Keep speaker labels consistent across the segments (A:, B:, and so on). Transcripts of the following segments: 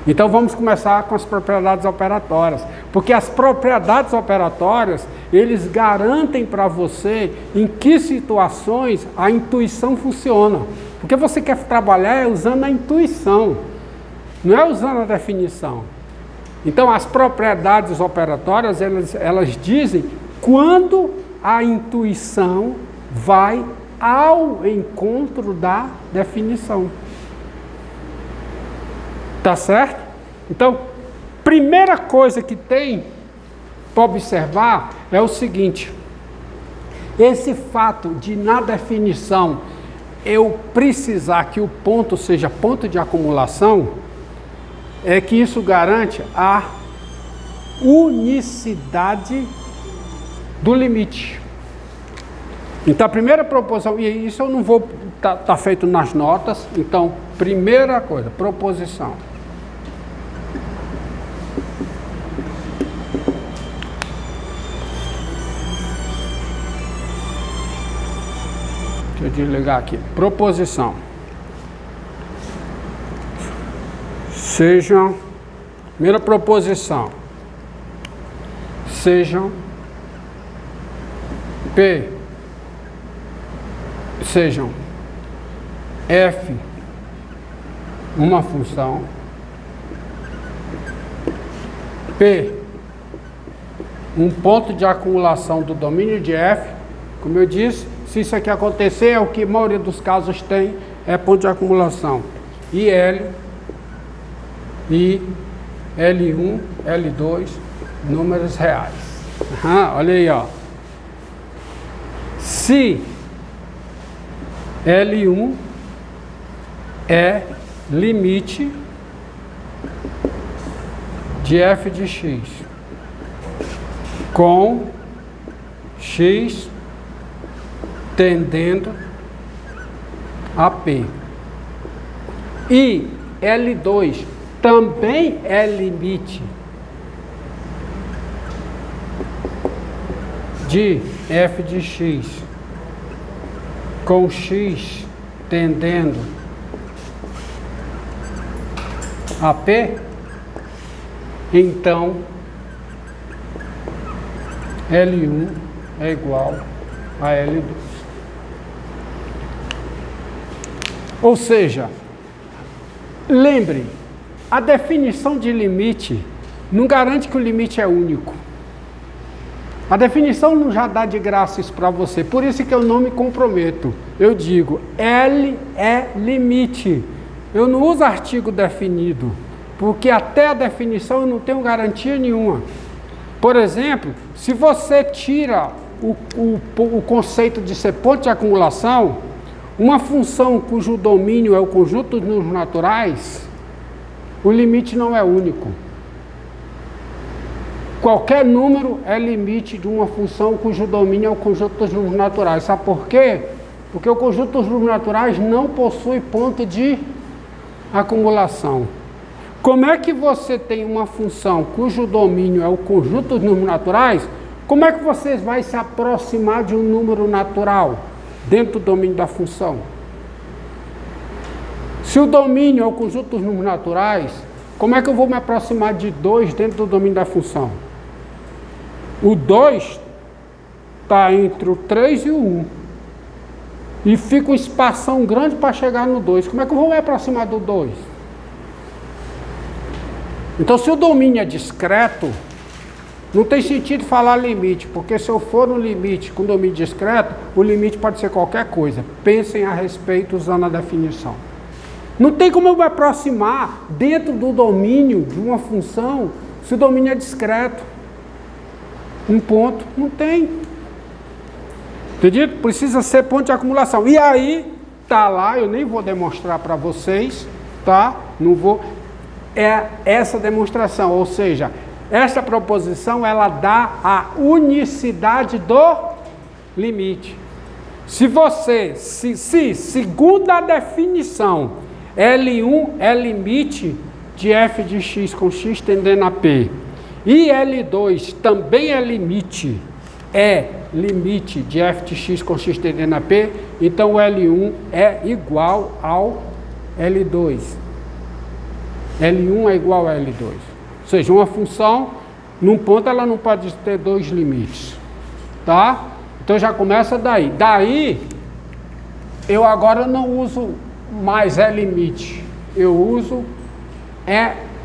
A: Então vamos começar com as propriedades operatórias, porque as propriedades operatórias, eles garantem para você em que situações a intuição funciona. Porque você quer trabalhar usando a intuição, não é usando a definição. Então as propriedades operatórias, elas dizem quando a intuição vai ao encontro da definição. Tá certo? Então, primeira coisa que tem para observar é o seguinte: esse fato de na definição eu precisar que o ponto seja ponto de acumulação, é que isso garante a unicidade do limite. Então a primeira proposição, e isso eu não vou tá feito nas notas, então primeira coisa, proposição. Deixa eu desligar aqui. Proposição. Sejam, primeira proposição, sejam P, sejam F uma função, P um ponto de acumulação do domínio de F, como eu disse, se isso aqui acontecer, é o que a maioria dos casos tem, é ponto de acumulação, e L, e L1, L2, números reais. Olha aí, ó. Se L1 é limite de f de x com x tendendo a P. E L2 também é limite de f de x com x tendendo a P, então L1 é igual a L2. Ou seja, lembre, a definição de limite não garante que o limite é único. A definição não já dá de graça isso para você, por isso que eu não me comprometo. Eu digo, L é limite. Eu não uso artigo definido, porque até a definição eu não tenho garantia nenhuma. Por exemplo, se você tira o conceito de ser ponto de acumulação, uma função cujo domínio é o conjunto dos números naturais, o limite não é único. Qualquer número é limite de uma função cujo domínio é o conjunto dos números naturais. Sabe por quê? Porque o conjunto dos números naturais não possui ponto de acumulação. Como é que você tem uma função cujo domínio é o conjunto dos números naturais? Como é que você vai se aproximar de um número natural dentro do domínio da função? Se o domínio é o conjunto dos números naturais, como é que eu vou me aproximar de 2 dentro do domínio da função? O 2 está entre o 3 e o 1. E fica uma espação grande para chegar no 2. Como é que eu vou me aproximar do 2? Então, se o domínio é discreto, não tem sentido falar limite, porque se eu for no limite com domínio discreto, o limite pode ser qualquer coisa. Pensem a respeito usando a definição. Não tem como eu me aproximar dentro do domínio de uma função se o domínio é discreto. Um ponto, não tem. Entendido? Precisa ser ponto de acumulação. E aí, tá lá, eu nem vou demonstrar para vocês, tá? Não vou. É essa demonstração, ou seja, essa proposição, ela dá a unicidade do limite. Se você, segundo a definição, L1 é limite de f de x com x tendendo a P, e L2 também é limite de f de x com x tendendo a P, então o L1 é igual ao L2. L1 é igual a L2. Ou seja, uma função, num ponto ela não pode ter dois limites. Tá? Então já começa daí. Daí, eu agora não uso mais limite. Eu uso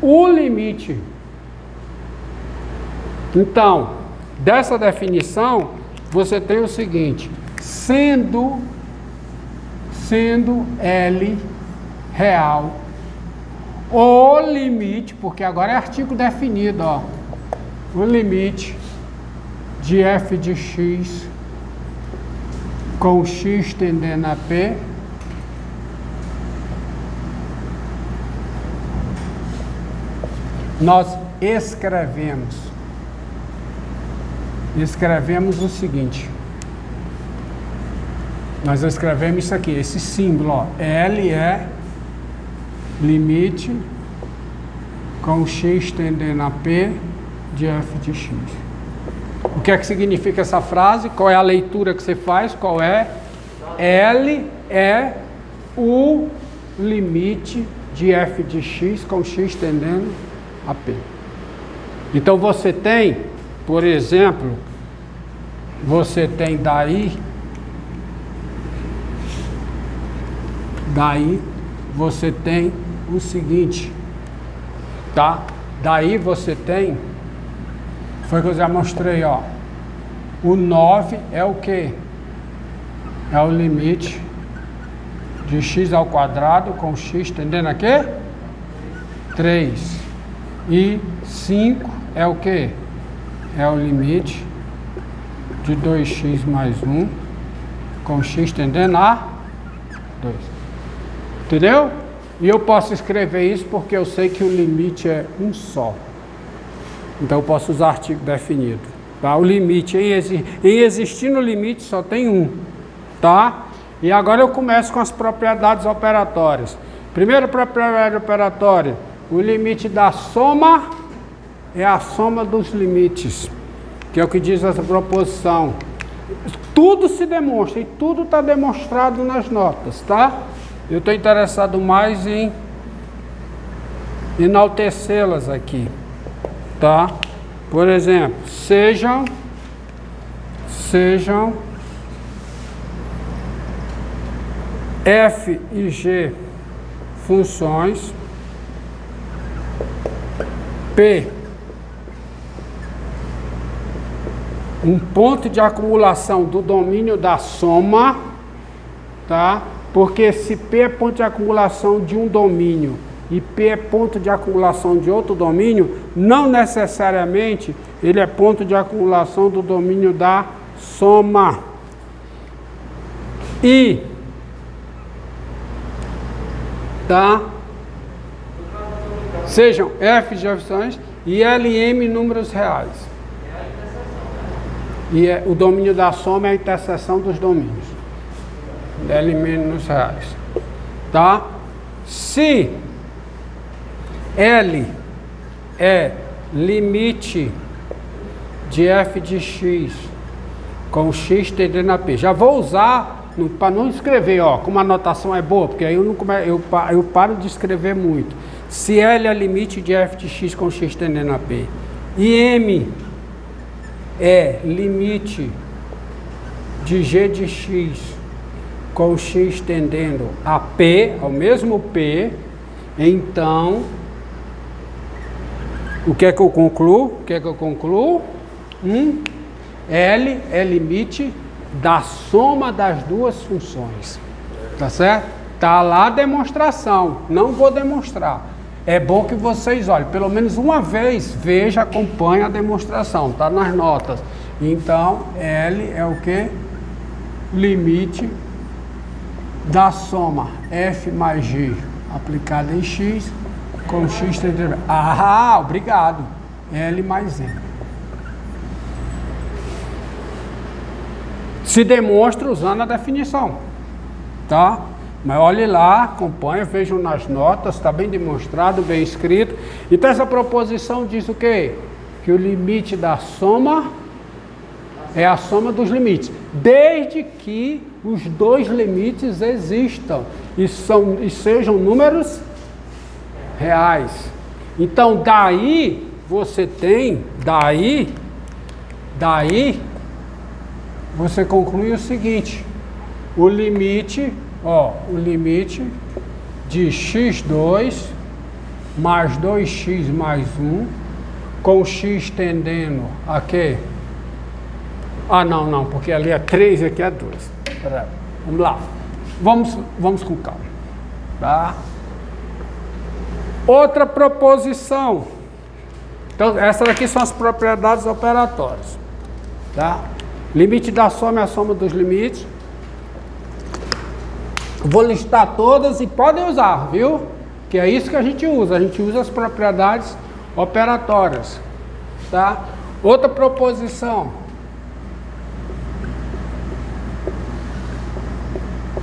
A: o limite. Então, dessa definição, você tem o seguinte: sendo L real o limite, porque agora é artigo definido, ó, o limite de f de x com x tendendo a p nós escrevemos o seguinte. Nós escrevemos isso aqui, esse símbolo, ó, L é limite com x tendendo a p de f de x. O que é que significa essa frase? Qual é a leitura que você faz? Qual é? L é o limite de f de x com x tendendo a p. Então você tem, por exemplo, você tem daí você tem o seguinte, tá? Daí você tem, foi o que eu já mostrei, ó. O 9 é o quê? É o limite de x ao quadrado com x tendendo a quê? 3. E 5 é o quê? É o limite de 2x mais 1 com x tendendo a 2. Entendeu? E eu posso escrever isso porque eu sei que o limite é um só. Então eu posso usar artigo definido. Tá? O limite, em existindo o limite, só tem um. Tá? E agora eu começo com as propriedades operatórias. Primeira propriedade operatória: o limite da soma é a soma dos limites, que é o que diz essa proposição. Tudo se demonstra, e tudo está demonstrado nas notas, tá? Eu estou interessado mais em enaltecê-las aqui, tá? Por exemplo, sejam f e g funções P um ponto de acumulação do domínio da soma, tá? Porque se P é ponto de acumulação de um domínio e P é ponto de acumulação de outro domínio, não necessariamente ele é ponto de acumulação do domínio da soma. E, tá? Sejam F de opções e LM números reais. E o domínio da soma é a interseção dos domínios. LM números reais. Tá? Se L é limite de f de x com x tendendo a p. Já vou usar, para não escrever, ó, como a anotação é boa, porque aí eu paro de escrever muito. Se L é limite de f de x com x tendendo a p, e M é limite de g de x com x tendendo a p, ao mesmo p, então, o que é que eu concluo? L é limite da soma das duas funções. Tá certo? Tá lá a demonstração. Não vou demonstrar. É bom que vocês olhem, pelo menos uma vez, veja, acompanhe a demonstração. Tá nas notas. Então, L é o que? Limite da soma f mais g aplicada em x com x tendendo a... obrigado. L mais M. Se demonstra usando a definição, tá? Mas olhe lá, acompanhe, vejam nas notas, está bem demonstrado, bem escrito. Então essa proposição diz o quê? Que o limite da soma é a soma dos limites, desde que os dois limites existam e sejam números reais. Então, daí você tem, daí você conclui o seguinte: o limite de x2 mais 2x mais 1, com x tendendo a quê? Ah, não, porque ali é 3 e aqui é 2. Vamos lá. Vamos com calma. Tá? Outra proposição. Então, essas aqui são as propriedades operatórias. Tá? Limite da soma é a soma dos limites. Vou listar todas e podem usar, viu? Que é isso que a gente usa. A gente usa as propriedades operatórias. Tá? Outra proposição.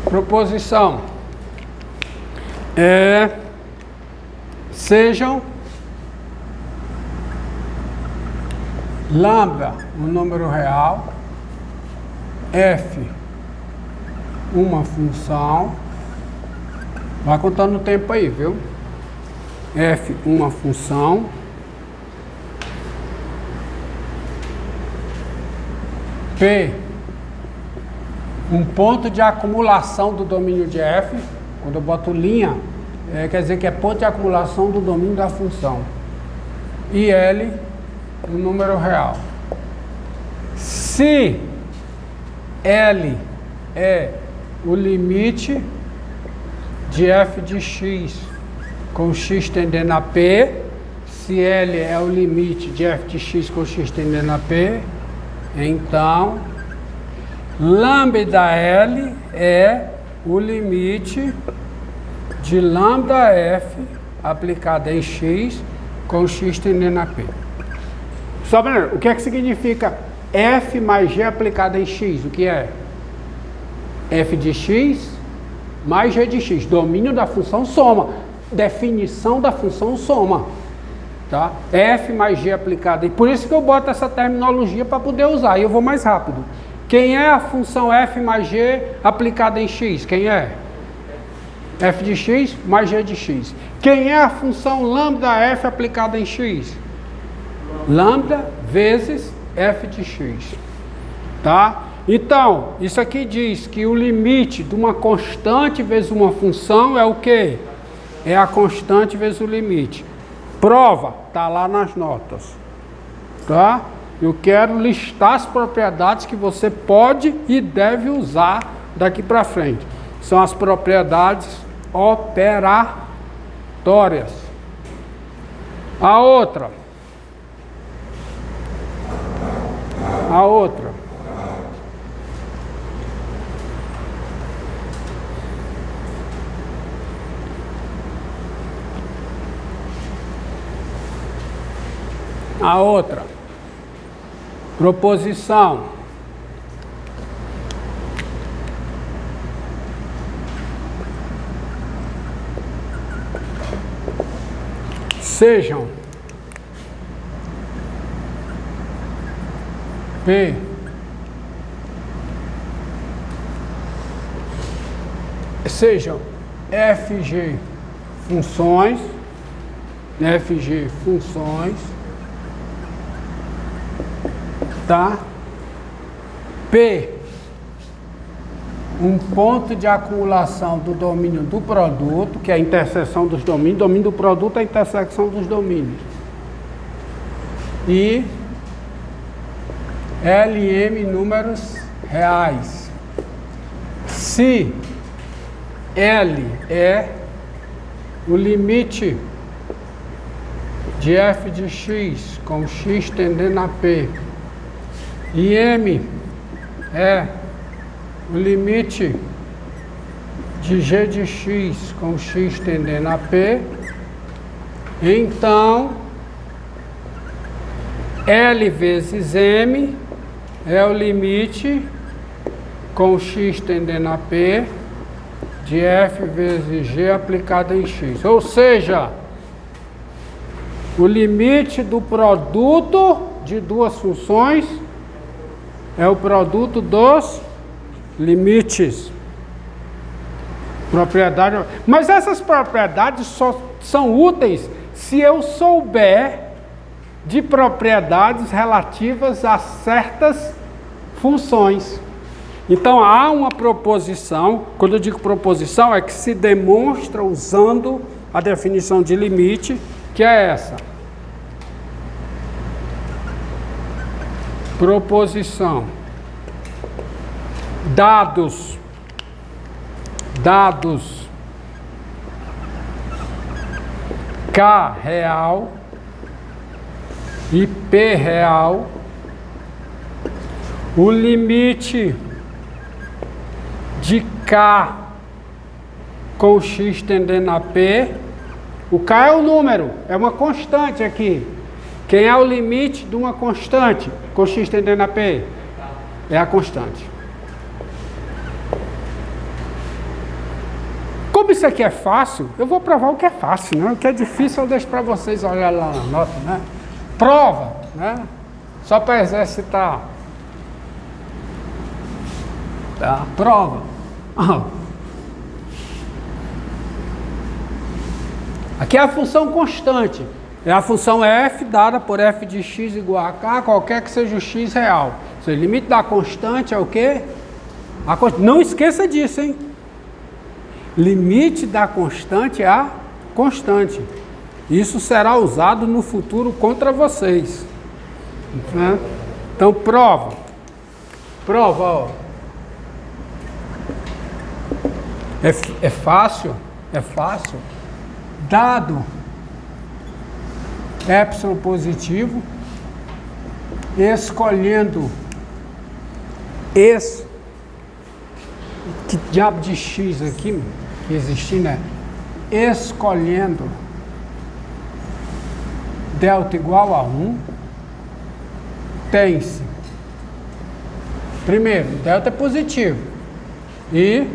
A: Proposição sejam lambda um número real, f uma função, vai contando o tempo aí, viu? F uma função, P um ponto de acumulação do domínio de f. Quando eu boto linha, quer dizer que é ponto de acumulação do domínio da função. E L, um número real. Se L é o limite de f de x com x tendendo a p, se L é o limite de f de x com x tendendo a p, então lambda L é o limite de lambda f aplicada em x com x tendendo a p. Só para o que é que significa f mais g aplicada em x? O que é? F de x mais g de x. Domínio da função soma. Definição da função soma. Tá? F mais g aplicada. E por isso que eu boto essa terminologia para poder usar. E eu vou mais rápido. Quem é a função f mais g aplicada em x? Quem é? F de x mais g de x. Quem é a função lambda f aplicada em x? Lambda vezes f de x. Tá? Então, isso aqui diz que o limite de uma constante vezes uma função é o quê? É a constante vezes o limite. Prova, tá lá nas notas. Tá? Eu quero listar as propriedades que você pode e deve usar daqui para frente. São as propriedades operatórias. A outra. A outra. Proposição. Sejam P sejam FG funções, tá? P um ponto de acumulação do domínio do produto, que é a interseção dos domínios. O domínio do produto é a intersecção dos domínios. E LM números reais. Se L é o limite de f de x com x tendendo a p, e M é o limite de g de x com x tendendo a p, então L vezes M é o limite com x tendendo a p de f vezes g aplicado em x. Ou seja, o limite do produto de duas funções é o produto dos limites. Propriedade. Mas essas propriedades só são úteis se eu souber de propriedades relativas a certas funções. Então há uma proposição, quando eu digo proposição, é que se demonstra usando a definição de limite, que é essa. Proposição. Dados K real e P real, o limite de K com X tendendo a P, o K é o número, é uma constante aqui. Quem é o limite de uma constante com X tendendo a P? É a constante. Como isso aqui é fácil, eu vou provar o que é fácil, né? O que é difícil eu deixo para vocês olharem lá na nota, né? Prova, né? Só para exercitar. Tá? Prova. Aqui é a função constante. É a função f dada por f de x igual a k, qualquer que seja o x real. Ou seja, o limite da constante é o quê? Não esqueça disso, hein? Limite da constante é a constante. Isso será usado no futuro contra vocês. Né? Então, prova. Prova, ó. É fácil. Dado epsilon positivo, escolhendo esse, que diabo de x aqui existindo, né? Escolhendo delta igual a 1, tem-se, primeiro, delta é positivo, e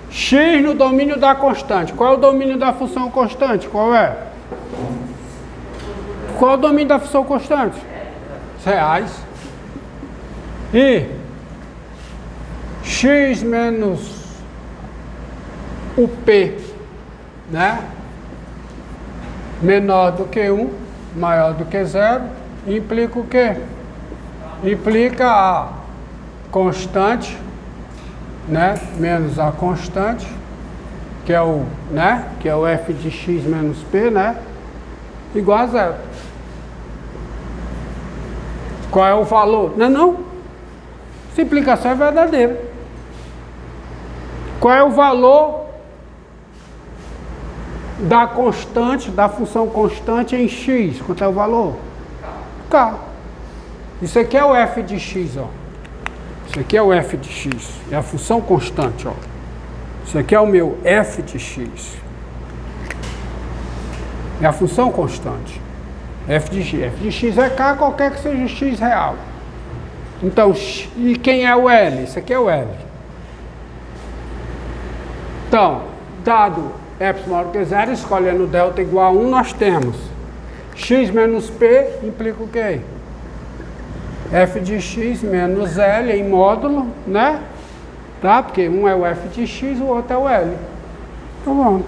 A: x no domínio da constante. Qual é o domínio da função constante? Qual é? Qual é o domínio da função constante? Reais. E x menos o P, né? Menor do que 1, maior do que 0, implica o quê? Implica a constante, né? Menos a constante, que é o, né? Que é o f de x menos p, né? Igual a 0. Qual é o valor? Não. Essa implicação é verdadeira. Qual é o valor da constante, da função constante em x? Quanto é o valor? K. Isso aqui é o f de x, ó. Isso aqui é o f de x. É a função constante, ó. Isso aqui é o meu f de x. É a função constante. F de x. F de x é K, qualquer que seja o x real. Então, e quem é o L? Isso aqui é o L. Então, dado epsilon maior que 0, escolhendo delta igual a 1, nós temos x menos p implica o quê? F de x menos L em módulo, né? Tá? Porque um é o f de x, o outro é o L. Então vamos.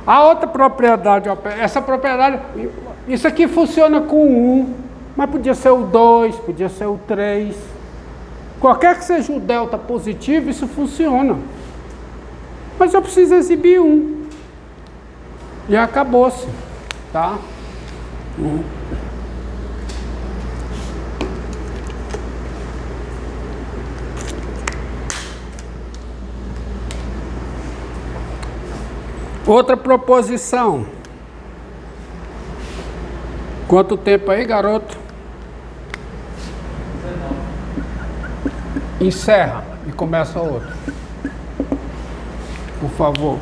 A: A outra propriedade, essa propriedade, isso aqui funciona com o 1, mas podia ser o 2, podia ser o 3. Qualquer que seja o delta positivo, isso funciona. Mas eu preciso exibir 1. E acabou-se, tá? Outra proposição. Quanto tempo aí, garoto? Encerra e começa outra. Por favor.